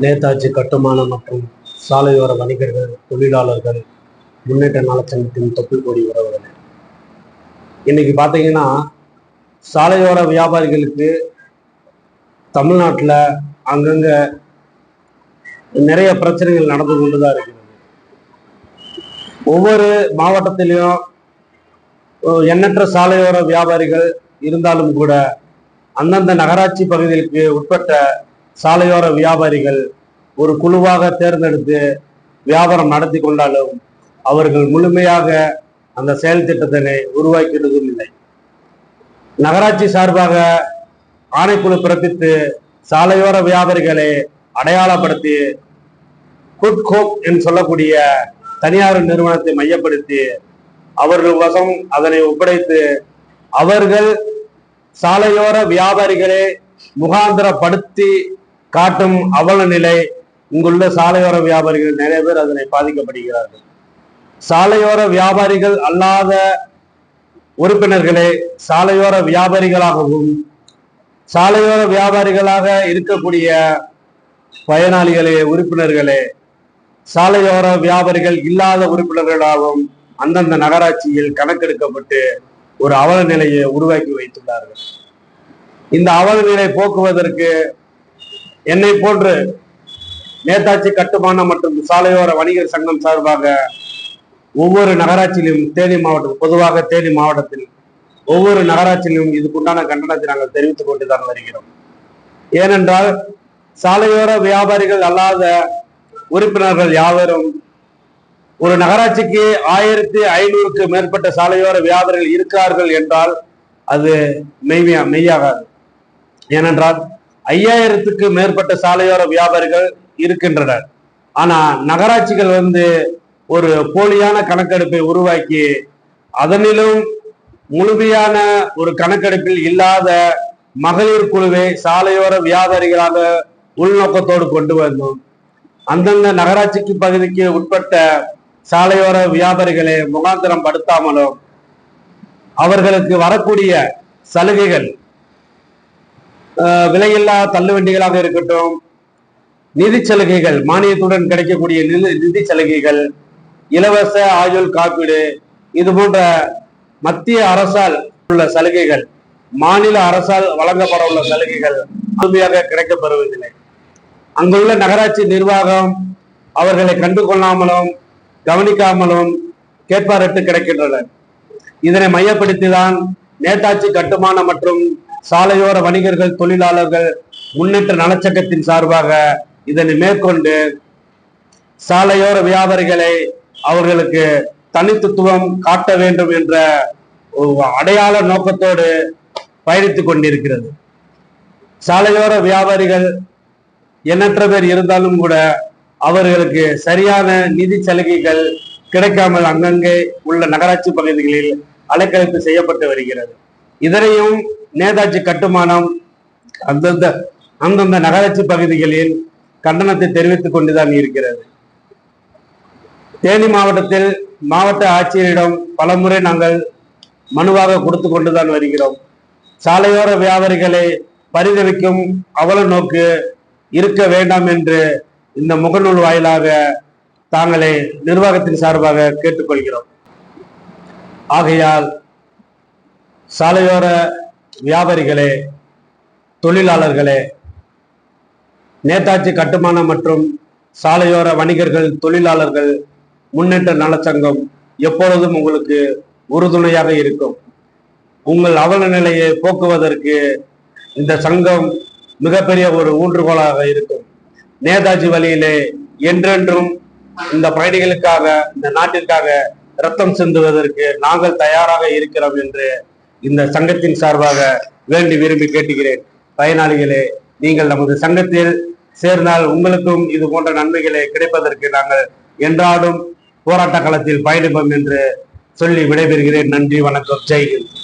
நேதாஜி கட்டுமான மற்றும் சாலையோர வணிகர்கள் தொழிலாளர்கள் முன்னேற்ற நலச்சங்கத்தின் தொப்புள் கொடி உறவுகள். இன்னைக்கு பார்த்தீங்கன்னா சாலையோர வியாபாரிகளுக்கு தமிழ்நாட்டில் அங்கங்க நிறைய பிரச்சனைகள் நடந்து கொண்டுதான் இருக்கிறது. ஒவ்வொரு மாவட்டத்திலையும் எண்ணற்ற சாலையோர வியாபாரிகள் இருந்தாலும் கூட அந்தந்த நகராட்சி பகுதிகளுக்கு உட்பட்ட சாலையோர வியாபாரிகள் ஒரு குழுவாக தேர்ந்தெடுத்து வியாபாரம் நடத்தி கொண்டாலும் அவர்கள் முழுமையாக அந்த செயல் திட்டத்தினை உருவாக்கியதும் இல்லை. நகராட்சி சார்பாக ஆணைக்குழு பிறப்பித்து சாலையோர வியாபாரிகளை அடையாளப்படுத்தி குட்கோப் என்று சொல்லக்கூடிய தனியார் நிறுவனத்தை மையப்படுத்தி அவர்கள் வசம் அதனை ஒப்படைத்து அவர்கள் சாலையோர வியாபாரிகளை முகாந்திரப்படுத்தி காட்டும் அவல நிலை இங்குள்ள சாலையோர வியாபாரிகள் நிறைய பேர் அதனை பாதிக்கப்படுகிறார்கள். சாலையோர வியாபாரிகள் அல்லாத உறுப்பினர்களை சாலையோர வியாபாரிகளாகவும் சாலையோர வியாபாரிகளாக இருக்கக்கூடிய பயனாளிகளே உறுப்பினர்களே சாலையோர வியாபாரிகள் இல்லாத உறுப்பினர்களாகவும் அந்தந்த நகராட்சியில் கணக்கெடுக்கப்பட்டு ஒரு அவல நிலையை உருவாக்கி வைத்துள்ளார்கள். இந்த அவல நிலை போக்குவதற்கு என்னை போன்று நேதாஜி கட்டுமான மற்றும் சாலையோர வணிகர் சங்கம் சார்பாக ஒவ்வொரு நகராட்சியிலும் தேனி மாவட்டம், பொதுவாக தேனி மாவட்டத்தில் ஒவ்வொரு நகராட்சியிலும் இதுக்குண்டான கண்டனத்தை நாங்கள் தெரிவித்துக் கொண்டுதான் வருகிறோம். ஏனென்றால் சாலையோர வியாபாரிகள் அல்லாத உறுப்பினர்கள் யாவரும் ஒரு நகராட்சிக்கு 1500க்கு மேற்பட்ட சாலையோர வியாபாரிகள் இருக்கிறார்கள் என்றால் அது மெய்யாகாது. ஏனென்றால் 5000க்கு மேற்பட்ட சாலையோர வியாபாரிகள் இருக்கின்றனர். ஆனா நகராட்சிகள் ஒரு போலியான கணக்கெடுப்பை உருவாக்கி அதனிலும் முழுமையான ஒரு கணக்கெடுப்பில் இல்லாத மகளிர் குழுவை சாலையோர வியாபாரிகளாக உள்நோக்கத்தோடு கொண்டு வந்தோம். அந்தந்த நகராட்சிக்கு பகுதிக்கு உட்பட்ட சாலையோர வியாபாரிகளை முகாந்திரம் படுத்தாமலும் அவர்களுக்கு வரக்கூடிய சலுகைகள் விலையில்லா தள்ளுவண்டிகளாக இருக்கட்டும், நிதி சலுகைகள், மானியத்துடன் கிடைக்கக்கூடிய நிதி சலுகைகள், இலவச ஆயுள் காப்பீடு, இது போன்ற மத்திய அரசால் உள்ள சலுகைகள், மாநில அரசால் வழங்கப்பட உள்ள சலுகைகள் முழுமையாக கிடைக்கப்பெறுவதில்லை. அங்குள்ள நகராட்சி நிர்வாகம் அவர்களை கண்டு கொள்ளாமலும் கவனிக்காமலும் கேட்பாரட்டு கிடைக்கின்றனர். இதனை மையப்படுத்திதான் நேதாஜி கட்டுமான மற்றும் சாலையோர வணிகர்கள் தொழிலாளர்கள் முன்னேற்ற நலச்சங்கத்தின் சார்பாக இதனை மேற்கொண்டு சாலையோர வியாபாரிகளை அவர்களுக்கு தனித்துவம் காட்ட வேண்டும் என்ற அடையாள நோக்கத்தோடு பயணித்துக் கொண்டிருக்கிறது. சாலையோர வியாபாரிகள் எண்ணற்ற பேர் இருந்தாலும் கூட அவர்களுக்கு சரியான நிதி சலுகைகள் கிடைக்காமல் அங்கங்கே உள்ள நகராட்சி பகுதிகளில் அலைக்கழிப்பு செய்யப்பட்டு வருகிறது. இதனையும் நேதாஜி கட்டுமானம் அந்தந்த நகராட்சி பகுதிகளில் கண்டனத்தை தெரிவித்துக் கொண்டுதான் இருக்கிறது. தேனி மாவட்டத்தில் மாவட்ட ஆட்சியரிடம் பலமுறை நாங்கள் மனுவாக கொடுத்து கொண்டுதான் வருகிறோம். சாலையோர வியாபாரிகளை பரிதவிக்கும் அவல நோக்கு இருக்க வேண்டாம் என்று இந்த முகநூல் வாயிலாக தாங்களை நிர்வாகத்தின் சார்பாக கேட்டுக்கொள்கிறோம். ஆகையால் சாலையோர வியாபாரிகளே, தொழிலாளர்களே, நேதாஜி கட்டுமான மற்றும் சாலையோர வணிகர்கள் தொழிலாளர்கள் முன்னேற்ற நலச்சங்கம் எப்பொழுதும் உங்களுக்கு உறுதுணையாக இருக்கும். உங்கள் அவல நிலையை போக்குவதற்கு இந்த சங்கம் மிகப்பெரிய ஒரு ஊன்றுகோலாக இருக்கும். நேதாஜி வழியிலே என்றென்றும் இந்த பயணிகளுக்காக, இந்த நாட்டிற்காக ரத்தம் சிந்துவதற்கு நாங்கள் தயாராக இருக்கிறோம் என்று இந்த சங்கத்தின் சார்பாக வேண்டி விரும்பி கேட்டுகிறேன். பயனாளிகளே, நீங்கள் நமது சங்கத்தில் சேர்ந்தால் உங்களுக்கும் இது போன்ற நன்மைகளை கிடைப்பதற்கு நாங்கள் என்றாலும் போராட்ட களத்தில் பயணிப்போம் என்று சொல்லி விடைபெறுகிறேன். நன்றி, வணக்கம், ஜெய் ஹிந்த்.